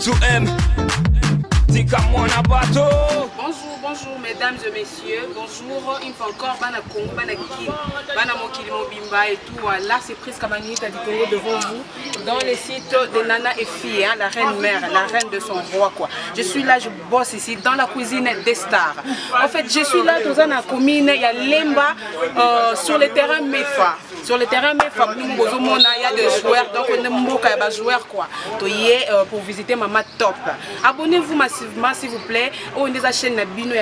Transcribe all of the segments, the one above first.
M2M, Tika Mwana Bato. Bonjour mesdames et messieurs, bonjour, une fois encore, Bana Congo, Bana Kin, Bana Mokili Mobimba et tout, voilà, c'est Prisca Manita du Congo devant vous, dans les sites de Nana et Fille, hein, la reine mère, la reine de son roi, quoi. Je suis là, je bosse ici, dans la cuisine des stars. En fait, je suis là, dans la commune, il y a Lemba, sur le terrain MEFA. Sur le terrain MEFA, il y a des joueurs, donc on a des joueurs, quoi, pour visiter Mama Top. Abonnez-vous massivement, s'il vous plaît, on est à la chaîne Nabino.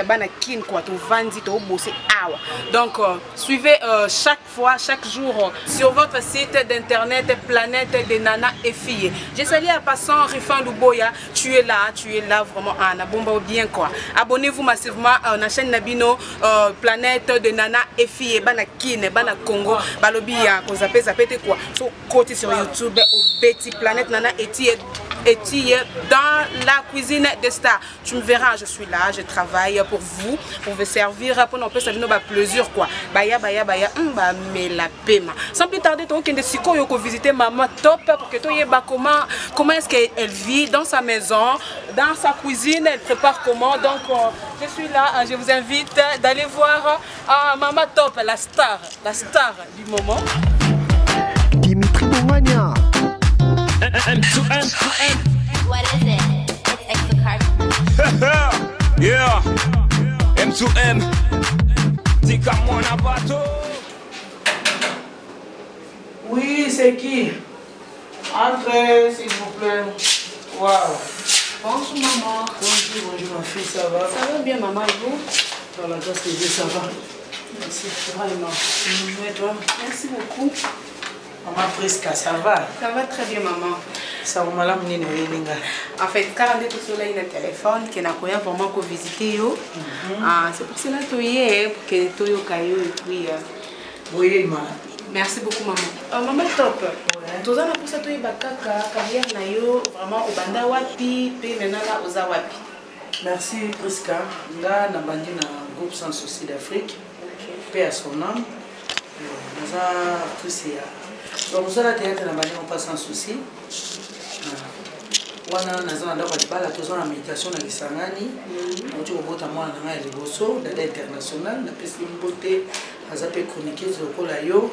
Donc suivez chaque jour sur votre site d'internet Planète des Nana et Filles. J'ai salué à passant Rifan Luboya, tu es là vraiment Anna Bomba bien quoi. Abonnez-vous massivement à la chaîne Nabino Planète de Nana et Filles, Bana Kin, Bana Congo, Balobia, qu'on s'appelle quoi. Sur côté sur YouTube au Betty Planète Nana et dans la cuisine des stars. Tu me verras, je suis là, je travaille pour vous servir, pour nous faire plaisir quoi. Baya, mais la paiement. Sans plus tarder, tu as visiter Maman Top pour que tu aies comment est-ce qu'elle vit dans sa maison, dans sa cuisine, elle prépare comment. Donc, je suis là, je vous invite d'aller voir Maman Top, la star du moment. Dimitri Boumania. M2M. What is it? It's extra carton. Yeah. M2M. Tika Mwana Bato. Oui, c'est qui? Entrez, s'il vous plaît. Waouh. Bonjour maman. Bonjour ma fille, ça va? Ça va bien maman et vous? Dans la grâce de Dieu, ça va. Merci, vraiment. Et toi? Merci beaucoup. Maman Prisca, ça va? Ça va très bien maman. Ça va mal amener nos élingas. En fait, quand on est tout seul, il y a un téléphone qui n'a pas vraiment qu'à visiter. C'est pour cela que tu es pour que tu es caillou et puis. Oui, ma. Merci beaucoup maman. Maman Top. Tous ans pour ça tu es bakaka carrière na yo vraiment au banda wapi pe maintenant là aux wapi. Merci Prisca. Là, on a bandé dans le groupe Sans Souci d'Afrique. Paix à son âme. Nous avons apprécié. Donc nous allons théâtre na bandé on passe sans souci. Wana nazana ndako libala tozana méditation na Kisangani. Otu kobota mwana na ngai liboso dada international na pesi mbote azape chroniquer lokola yo.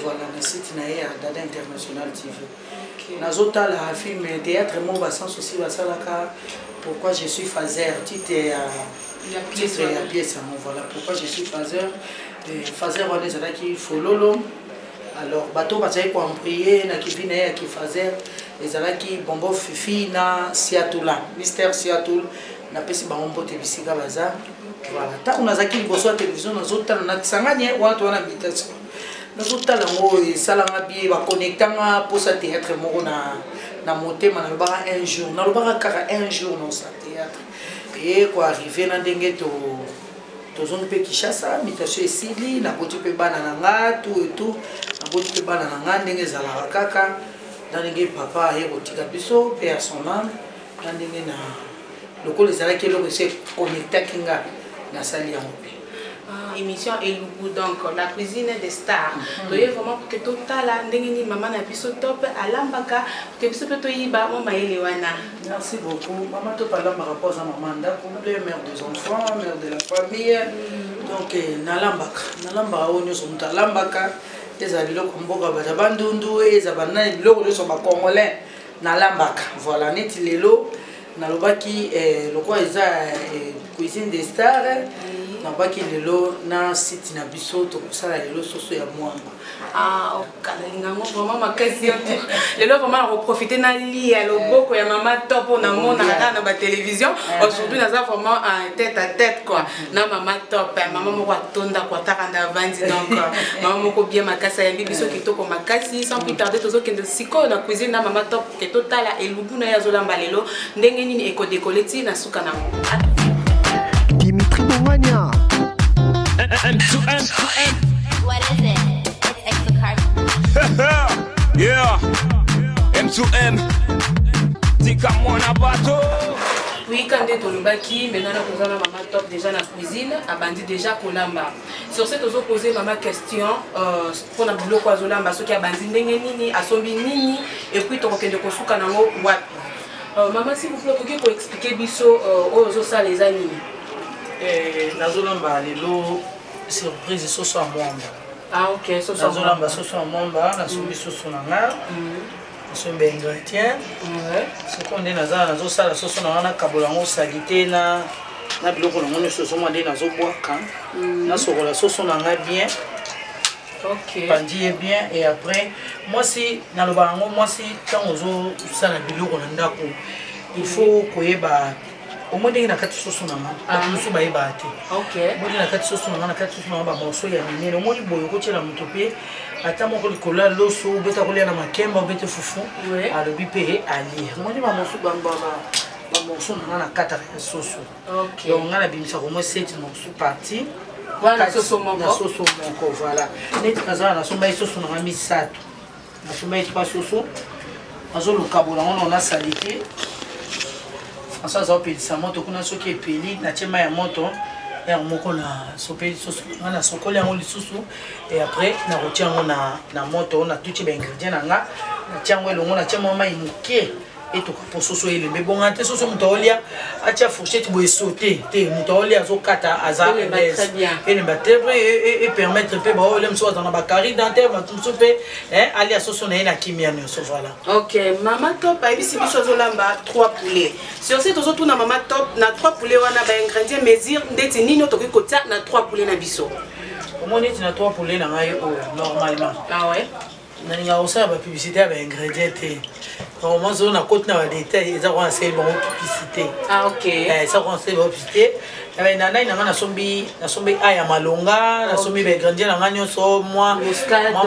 Voilà na site na ya dada international TV. Nazota la film théâtre mon sans souci basalaka pourquoi je suis Fazer titre la pièce voilà pourquoi je suis Fazer Fazer on est là qui fololo. Alors bateau bazai ko prier na kivina ya ki Fazer ezalaki bombo fifi na Seattle Mystère Seattle na pesi bango te bisika baza voilà ta on azaki liboso ya télévision nazotala na Kisangani watu wana habitation nazotala ngo esalanga bien ba connectanga pour sa théâtre moko na motema na lobaka un jour na lobaka kaka un jour dans sa théâtre et quoi arriver na ndenge tozongi pe Kinshasa mitation esili na boti pe bana na nga tout et tout na boti pe bana na nga ndenge ezalaka kaka ndenge papa aye kotika biso pe à son âme ndenge na lokolo ezalaki eloko ese connectaki nga na sali yango pe émission Elubu donc la cuisine des stars. Tu es vraiment pour que tout la ndenge maman na biso Top alambaka que biso pe to yiba mo mayele wana. Merci beaucoup. Maman Top alambaka rapport à maman ndako mère des enfants, mère de la famille. Donc nalambaka onyo so mutalambaka eza biloko mboka bata bandundu eza banana biloko leso ba congolais nalambaka. Voilà neti lelo nalobaki lokwa eza cuisine des stars. Nabaki lelo na site na biso to kusala lelo soso ya mwamba. Okalinga ngo vraiment makasi yote. Lelo vraiment on profiter na li ya loboko ya Maman Top na mona na ba télévision. Aujourd'hui nous avons vraiment un tête à tête quoi. Na Maman Top, maman moko atonda kwa takanda vandi donc maman moko bien makasa ya biso kitoko makasi sans plus tarder tozo kende siko na cuisine na Maman Top ke totala elubu na ya zolamba lelo ndenge nini eko décoller na suka na mo. Dimitri Boumania. M2M. What is it? It's extra carton. Yeah. M2M. Tika Mwana Bato. Oui, quand on est au Lubaki, maintenant nous avons Maman Top déjà dans la cuisine, a bandi déjà Kolamba. Sur cette autre posé maman question pour la boulot Kolamba, ce qui a bandi nini, a sombi nini, et puis tu as de kosuka nango wat. Maman, s'il vous plaît, pouvez expliquer biso aux ça les animaux. Nazolamba lelo surprise soso à mwamba. Ah ok, soso à mwamba. Soso à mwamba, nasombi soso nanga. Nasombi ingrédient. C'est qu'on est nazo sala soso nanga na kabolango salité na biloko nango nyonso soso nde nazobwaka. Nasokola soso nanga bien. Ok. Pandie bien et après moi si naloba ngo moi si tant ozo sala biloko na ndako il faut koyeba au moins na kati soso nanga musu ba yeba te. Ok. Moi na kati soso nanga na kati soso nanga ba morceau ya minene au moins boyo ko tshela muto pe ata moko likola loso beta kolia na makemba beta fufu alobi pe ali moi ba morceau ba morceau nanga na kata soso. Ok. Donc on a bimisa au moins 7 morceaux parti. Voilà soso moko. Na soso moko voilà. Net kazala na somba soso na misato. Na somba 3 soso. Azo le kabola on a salité. François za opelisa moto kuna soki epeli na tiema ya moto ya moko na sopeli soso na sokoli yango lisusu et après na rotia yango na moto na tuti ba ingrédients nanga na tiango elongo na tiema mai muke et to pour soso elembe bonga te soso mutolia atia fourchette boye sauter te mutolia zo kata aza et ba très et permettre pe ba olem so dans ba carré dentaire ba tout pe ali a soso na kimia nyonso voilà. Ok, maman top a bisi biso zo lamba 3 poulets. Sur cette autres na maman top na 3 poulets wana ba ingrédients mesure ndeti nino to kotia na 3 poulets na biso. Au moins ndeti na 3 poulets na ngai normalement. Ah ouais. Naninga osala ba publicité ba ingrédients te. Normalement zo na côté na ba détail eza ko enseigne ba publicité. Ah ok. Ça ko enseigne ba publicité. Na na sombi aya malonga na sombi ba ingrédients na nganyo so moi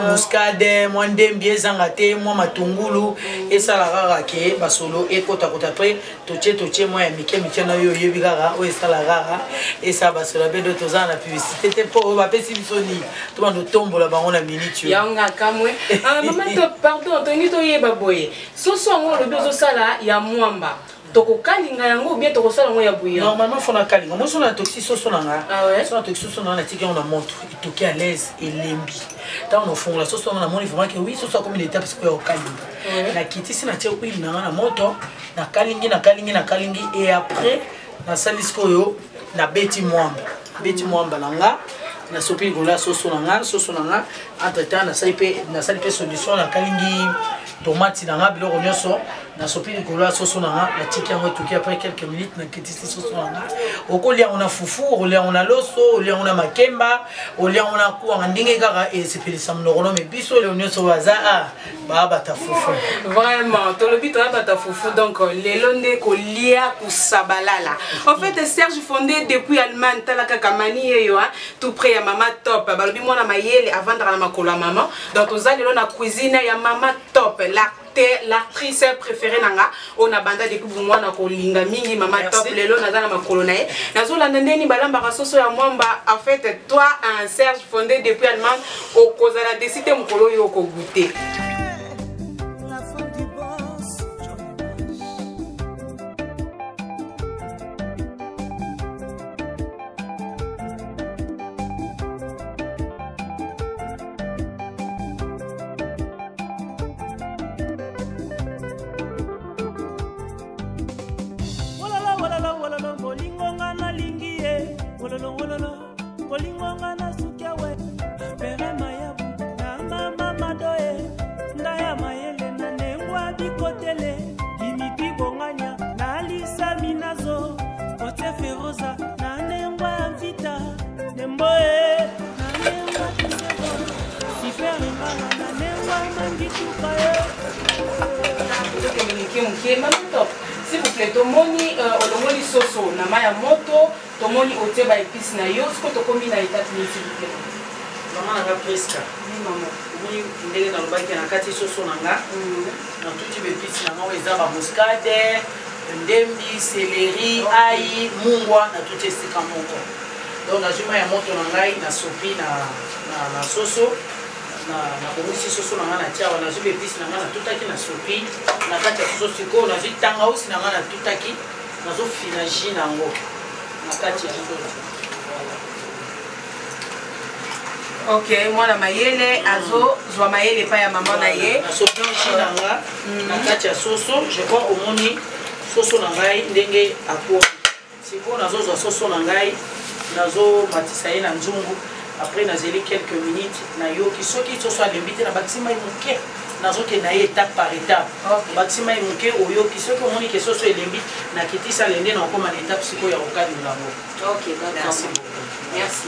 muscade moi ndembi ezanga te moi matungulu esala rara ke ba solo ekota kota après toche moi ya mike na yo yebi rara o esala rara esa ba solo be do toza na publicité te po ba pesi bisoni to bando tombola bango na minute yanga kamwe. Maman top pardon to ngi to yeba boye. Soso ngo lo bezo sala ya mwamba. Toko kalinga yango bien toko sala ngo ya bouillon. Normalement fona kalinga. Moi sona toxi soso nanga. Ah ouais. Sona toxi soso nanga tiki on a montre toki à l'aise et lembi. Tant on fond la soso on a montré vraiment que oui soso comme une étape parce que au kalinga. La kiti si na tia huile nanga na moto na kalingi et après na salisco yo na beti mwamba nanga. Na sopi gola soso nanga entre temps na salipe solution na kalingi tomate nanga biloko nyonso na sopi gola soso nanga na tiki yango toki après quelques minutes na ketisi soso nanga okolia on a fufu olia on a loso olia on a makemba olia on a kuanga ndenge kaka et c'est pelisa mnokono mais biso le nyonso baza ba bata fufu vraiment to le bito bata fufu donc lelo nde ko lia kusabalala en fait Serge fondé depuis Allemagne talaka kamani yeyo tout près ya mama top balobi mona mayele avant de la makolo maman donc ozali lelo na cuisine ya mama top l'actrice préférée nanga on a banda depuis mwana ko linga mingi mama top lelo na na makolo na ye nazolanda ndeni balamba soso ya mwamba en fait toi un Serge fondé depuis Allemagne au kozala décider mukolo yo ko goûter. S'il vous plaît, tomoni olongoli soso na maya moto, tomoni oteba épice na yo, ce que to komi na état s'il vous plaît. Maman na presque. Oui maman. Oui, ndenge na lobaki na kati soso nanga. Na tuti épice na ngo eza ba muscade, ndembi, céleri, ail, mungwa na tuti esika moko. Donc na juma ya moto na ngai na sopi na soso. Na komisi soso na ngana tia wana zube épice na ngana tutaki na sopi na kati ya soso siko na vitanga aussi na ngana tutaki na zo finaji nango na kati ya soso. Ok, moi na mayele azo zwa mayele pa ya maman na ye na sopi nanga na kati ya soso je crois au moni soso na ngai ndenge akoti sikoyo nazozwa soso na ngai nazomatisa ye na nzungu après nazeli quelques minutes nayoki soki soso alembi te nabakisi mai moke nazokende na ye étape par étape bakisi mai moke oyoki soki omoni ke soso elembi nakitisa lende na okoma na étape sikoyo ya kokalinga yango. Ok, d'accord. Merci.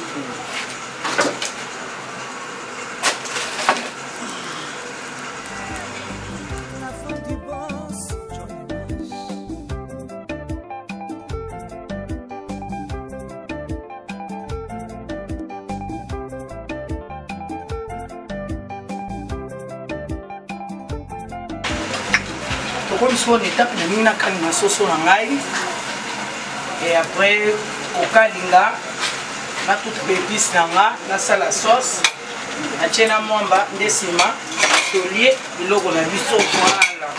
Comme sur une étape de mina kalinga soso na ngai et après au kalinga na toute épice nanga na sala sauce na tchena mwamba ndesima tolie biloko na biso voilà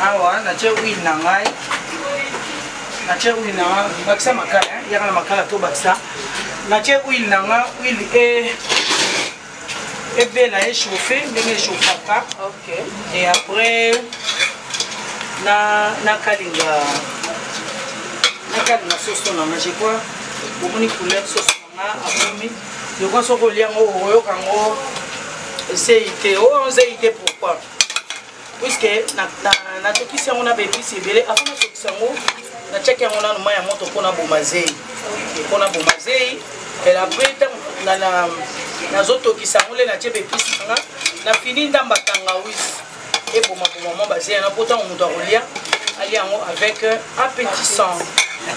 awa na tche huile na ngai na tche huile na bakisa makala yaka na makala to bakisa na tche huile nanga huile ebela échauffé ndenge échauffaka. Ok. Et après na kalinga sauce nanga je crois bomoni couleur sauce nanga akomi je crois soko liango oyoka ngo seite o seite pourquoi puisque na tokisi yango na baépice ebele avant na tokisa yango na tiaki yango nano mai ya moto mpona bomazei et après nazotokisa yango le na tie baépice nanga na fini ndamba tangawisi ebomaboma mwa bazei yana mpo ntango moto akolia alia yango avec appétissant.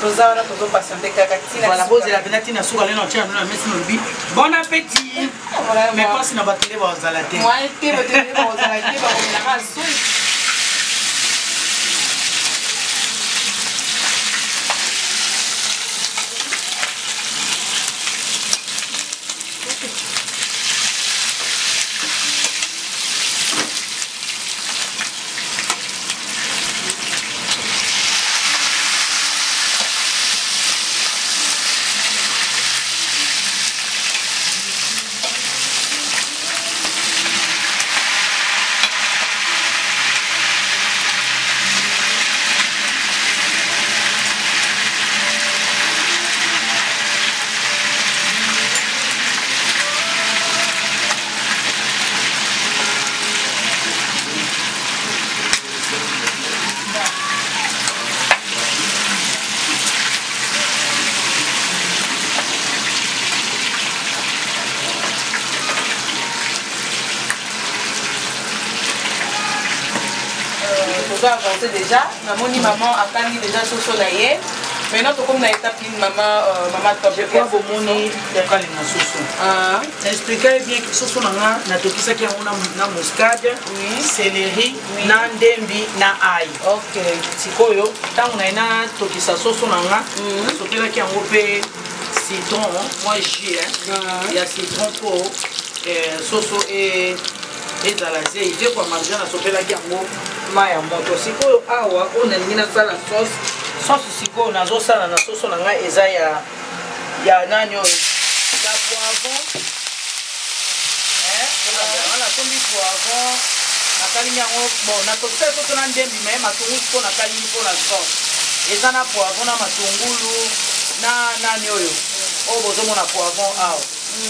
Voilà, bozela pena ntina suka lena otia yango na mesi nolobi bon appétit mais mpasi na bato nde bazala te. Avancer déjà. Maman a calmé déjà sur son aïe. Maintenant, comme on a établi maman top. Je crois que vous m'avez calmé ma sauce. Expliquez bien que sauce na tokisa qui na muscade, céleri, na ndembi, na ail. Ok. Sikoyo, tant on a na tokisa sauce na sokela qui en pe citron, moi jus il y a citron pour sauce et ezalaze ide kwa marja na sopelaki yango mai ya moto sikoyo awa ona ningi nasala sauce sikoyo nazosala na soso na ngai eza ya nani oyo ya poivron wana tombi poivron nakalingi yango bon natokisa soso na ndembi me matungulu mpo nakalingi mpo na sauce eza na poivron na matungulu na nani oyo bozomona poivron awa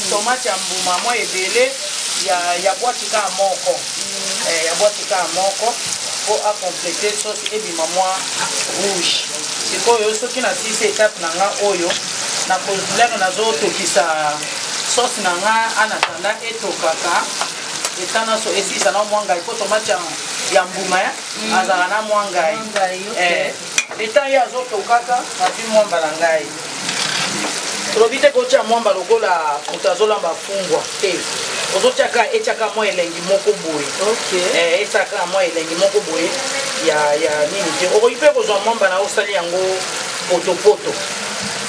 tomate ya mbuma mwa ebele ya boîte ka moko ya boîte ka moko pour compléter sauce ebima mwa rouge sikoyo soki na sisi étape nanga oyo na kozulaka nazotokisa sauce nanga anatanda etokaka etana so esisa na mwa ngai po tomate ya mbuma azala na mwa ngai eta ye azotokaka ati mwa mbala ngai tolobi te kotia mwamba lokola moto azolamba fungwa te ozotiaka etiaka mwa elengi moko boye etiaka mwa elengi moko boye ya nini te okoki mpe kozwa mwamba na osali yango potopoto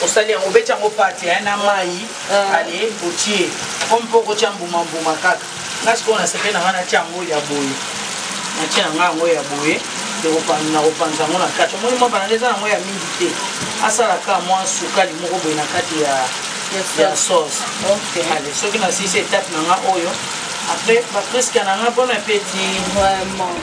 osali yango obeti yango pati na mai ale otie comme mpo kotia mbuma kaka nga sikoyo nasepe na nga natia yango ya boye natia na nga yango ya boye na kopanza yango na kati omoni mwamba na nde eza yango ya mingi te asalaka mwa sukali moko boye na kati ya sauce. Allez, ce qui n'a six étapes nanga oyo. Après, presque nanga bon appétit. Vraiment.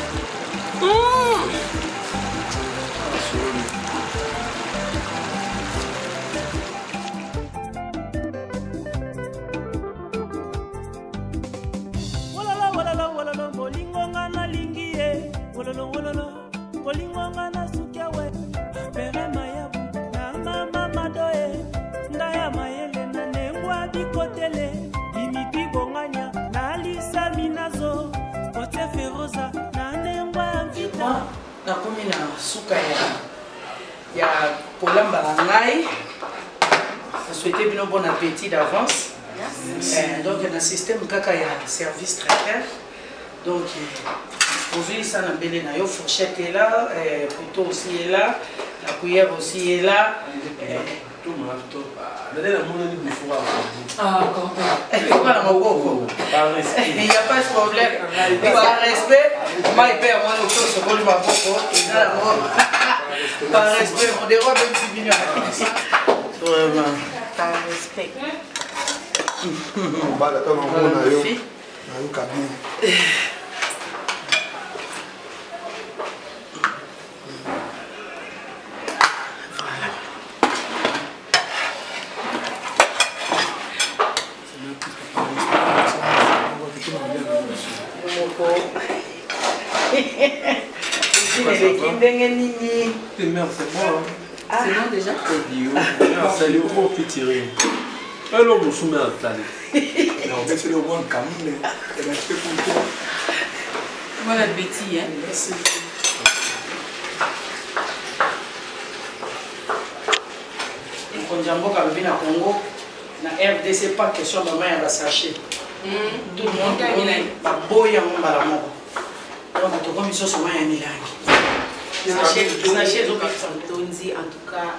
nakomi na suka ya kolamba na ngai. Je souhaite bino bon appétit d'avance. Donc na système kaka ya service traiteur. Donc aujourd'hui ça na belé na yo fourchette est là, couteau aussi est là, la cuillère aussi est là. Tout mon laptop. Donnez la monnaie du four. Ah, quand même. Il faut pas la moko. Il n'y a pas de problème. Par respect, moi il perd moi le chose pour le maboko. Par respect, on dérobe même si bien. Vraiment. Par respect. On va la table en bon ayo. Ayo cabine. C'est bon. C'est bon déjà. C'est le gros petit rire. Alors, nous sommes à la on va essayer de voir un camion. Bon appétit. Merci. Konjambo kabi na Congo, na RDC pas question de main à sachet. Tout le monde a boya mon balamoko. Donc tu comme ça sur main à Milangi. Sachet En tout cas,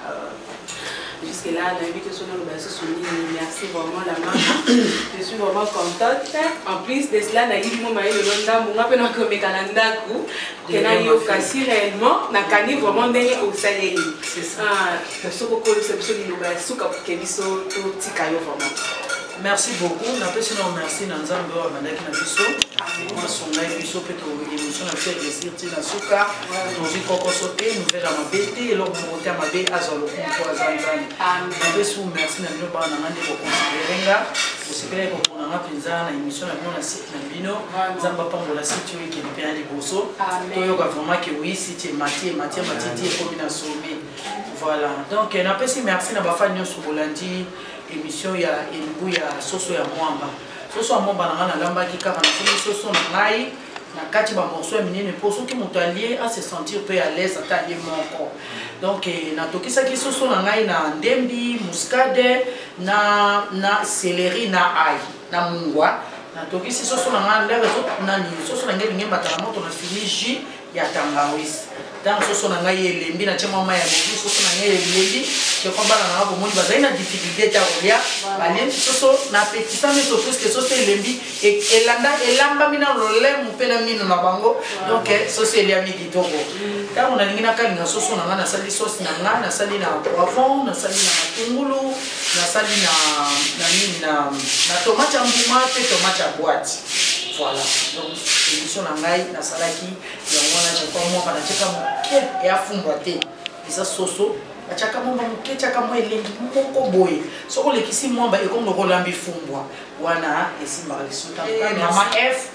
jusque là, on a vu que son nom est souligné. Merci vraiment la maman. Je suis vraiment contente. En plus de cela, on a eu mon mari le long on a pu nous comme Canada coup. On a eu aussi réellement, on a gagné vraiment des au salaire. C'est ça. Ce que c'est parce que nous avons su que nous sommes tout petit caillou vraiment. Merci beaucoup. On a pu se remercier dans un endroit où on a dit moi son live biso peut trouver émission à faire des circuits dans ce cas dans une coco sauté nouvelle à ma bête et l'homme monté à ma bête à zolo pour azanzan amen sous merci na bino ba na ngande ko considérer aussi bien qu'on a pinza na émission na bino na site na bino nzamba pambola site qui est bien les bosso toyo ka vraiment que oui site matière et combinaison voilà donc na pesi merci na ba fan nyonso bolandi émission ya embu ya soso ya mwamba soso amomba na ngana lamba ki kaka na soso na ngai na kati ba morceau ya minene pour ceux qui m'ont allié à se sentir peu à l'aise à tailler mon corps donc na tokisa ki soso na ngai na ndembi muscade na céleri na ail na mungwa na tokisi soso na ngai lezo na ni soso na ngai ngemba ta moto na fini jus ya tangawizi dans soso na ngai elembi na chema mama ya mobi soso na ngai elembi je comprends na ngabo moni bazai na difficulté ta olia bali soso na petita mais surtout que soso elembi et elamba mina lole mupena mino na bango donc soso eliami kitoko ta on alingi na kalinga soso na ngana sali sauce na ngana na sali na poivron na sali na matungulu na sali na tomate ambuma pe tomate à boîte. Voilà, donc émission na ngai na salaki yango na je crois moi bana cheka moke ya fumba te isa soso achaka momba moke chaka mo elengi moko boye soko lekisi mwamba ekongo kolambi fumbwa wana esimba lisuta mama F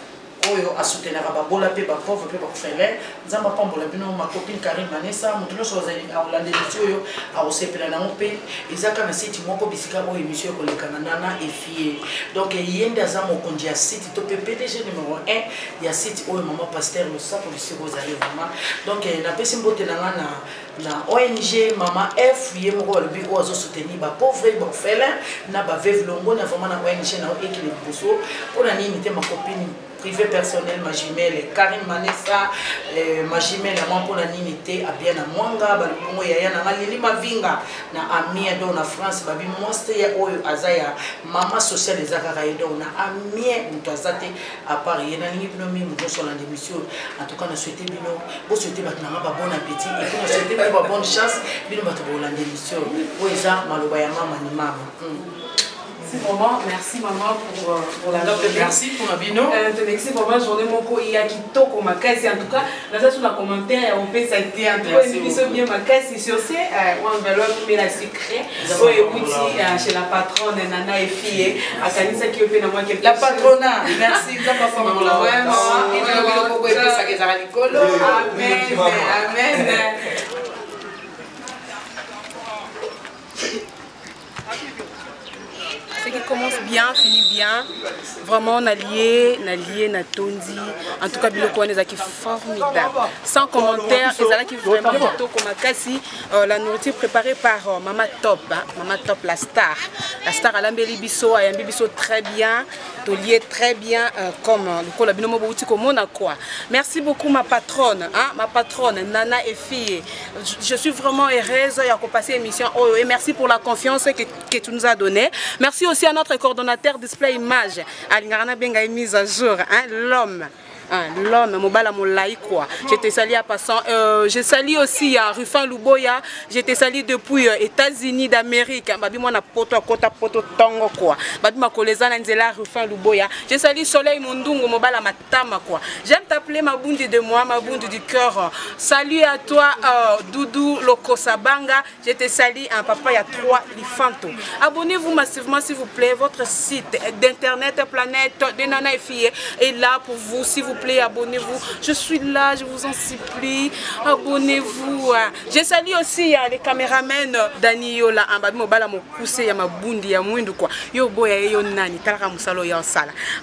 oyo asoutenaka babola pe ba pauvre pe ba kufele nzamba pambola bino ma copine Karine Vanessa mutuno sozali a Hollande oyo a osepela na mope ezaka na site moko bisika mo émission ko lekana nana et fie donc yende azamo kondia site to PDG numéro 1 ya site oyo mama pasteur le sapo de Sibozali vraiment donc na pesi mbote na ONG mama F ye moko le biko azo soutenir ba pauvre ba kufele na ba veuve longo na vraiment na ONG na ekile boso pour na nini te ma copine privé personnel ma jumelle Karine Vanessa ma jumelle à moi pour la ninité à bien à Mwanga balungo ya na ngalili mavinga na amia do na France babi monstre ya oyo azaya mama sociale ezaka do na amia mutazate à Paris na ningi bino mi muto sur la démission en tout cas na souhaiter bino bo souhaiter batna ba bon appétit et puis na souhaiter bino ba bonne chance bino bato bo la démission oza maloba ya mama ni mama Merci maman pour la donc journée. merci pour ma bino merci pour ma journée moko il y a kitoko makasi en tout cas là sur la commentaire on peut ça été en tout cas une émission bien makasi sur ce on va leur mettre la secret oh écoute chez la patronne Nana et fille à kanisa qui fait dans moi quelque la patronne merci papa pour la vraiment il va le beaucoup et ça que ça va Nicolo amen amen. Ce qui commence bien, finit bien. Vraiment, on a lié, Tondi. En tout cas, Biloko on est formidable. Sans commentaire, et ça qui vraiment comme Makasi, la nourriture préparée par Mama Top, Mama Top la star. La star à l'ambeli biso, à l'ambeli biso très bien, lié très bien comme le binomo bouti comme on a quoi. Merci beaucoup ma patronne, Nana et fille. Je suis vraiment heureuse de passer l'émission et merci pour la confiance que tu nous as donnée. Merci aussi à notre coordonnateur display image, Alingarana Benga mise à jour, l'homme. L'homme, Mobala Moulaï quoi. J'étais sali à passant. J'ai sali aussi à Rufin Luboya. J'étais sali depuis États-Unis d'Amérique. Babi moi na poto tongo quoi. Babi ma koleza na nzela Rufin Luboya. J'ai sali Soleil Mundungu Mobala Matama quoi. J'aime t'appeler ma bundi de moi, ma bundi du cœur. Salut à toi Doudou Lokosabanga. J'étais sali un papa il y a 3 Lifanto. Abonnez-vous massivement s'il vous plaît. Votre site d'internet planète de Nana et Fille est là pour vous. Si vous plaît, abonnez-vous. Je suis là, je vous en supplie. Abonnez-vous. Je salue aussi les caméramens Dani Yola.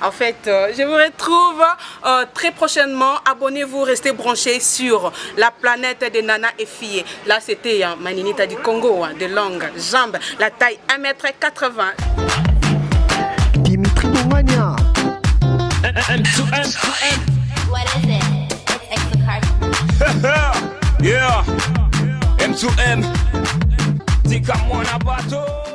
En fait, je vous retrouve très prochainement. Abonnez-vous, restez branchés sur la planète de Nana et Fille. Là, c'était Maninita du Congo, de longues jambes, la taille 1m80. Dimitri Bongania. What is it? It's extra cartoon. Yeah, M2M, Tika Mwana Bato.